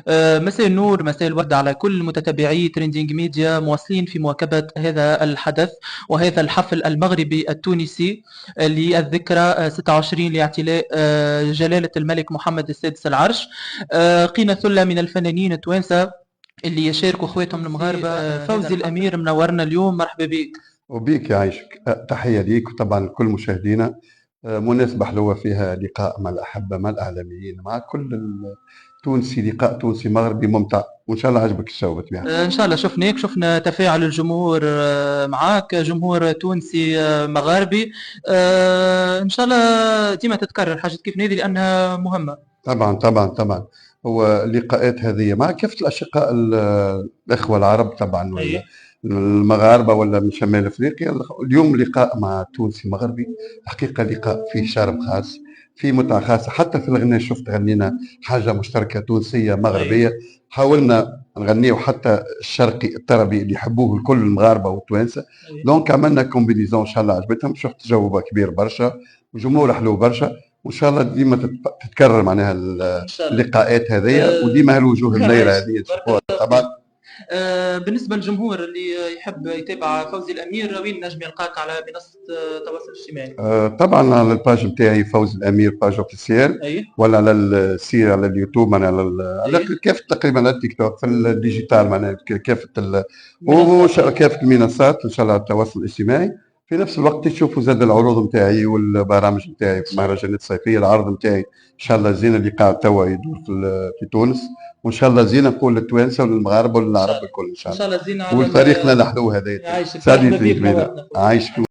مساء النور، مساء الورد على كل متتبعي تريندينج ميديا، مواصلين في مواكبة هذا الحدث وهذا الحفل المغربي التونسي للذكرى 26 لاعتلاء جلالة الملك محمد السادس العرش. قينا ثلة من الفنانين التوانسة اللي يشاركوا اخواتهم المغاربة. فوزي الأمير منورنا اليوم، مرحبا بك. وبيك يعيشك. تحية ليك وطبعا كل مشاهدينا. مناسبة حلوة فيها لقاء مع الأحبة مع الإعلاميين مع كل التونسي، لقاء تونسي مغربي ممتع، وإن شاء الله عجبك الشو بالطبيعة. ان شاء الله شفناك، شفنا تفاعل الجمهور معاك، جمهور تونسي مغاربي. ان شاء الله ديما تتكرر حاجات كيف هذه لانها مهمه. طبعا طبعا طبعا. هو اللقاءات هذه مع كافة الأشقاء الإخوة العرب طبعا، اي. ولا المغاربة ولا من شمال أفريقيا. اليوم لقاء مع تونسي مغربي، حقيقة لقاء فيه شارم خاص، فيه متعة خاصة. حتى في الغناء شفت غنينا حاجة مشتركة تونسية اي. مغربية، حاولنا نغنيه حتى الشرقي الطربي اللي يحبوه الكل المغاربة والتوانسة. اي. دونك عملنا كومبينيزون إن شاء الله عجبتهم، شفت جوبة كبير برشا وجمهور حلو برشا. وإن شاء الله ديما تتكرر معناها ان شاء الله. اللقاءات هذيا، آه، وديما هالوجوه النيرة عايشك، هذه بارك تشوفوها الله طبعا. فيك. بالنسبه للجمهور اللي يحب يتابع فوزي الامير، وين نجم يلقاك على منصه التواصل الاجتماعي؟ طبعا على الباج نتاعي فوز الامير باج اوفيسيال، اي. ولا على السير على اليوتيوب، معناها على اي. كافه تقريبا على التيك توك في الديجيتال، معناها كافه منصات. كافه المنصات ان شاء الله التواصل الاجتماعي. في نفس الوقت تشوفوا زاد العروض نتاعي والبرامج نتاعي ان في شاء الله. المهرجانات الصيفيه. العرض نتاعي ان شاء الله زين، اللي قاعد توا يدور في تونس، وان شاء الله زين نقول للتوانسه وللمغاربه ان شاء وللعرب الله. الكل ان ان شاء شاء الله. الله زين على والفريقنا الحلو هذا. يعيشك، سعدني مرحبا بك، تريد نورتنا. عايشك.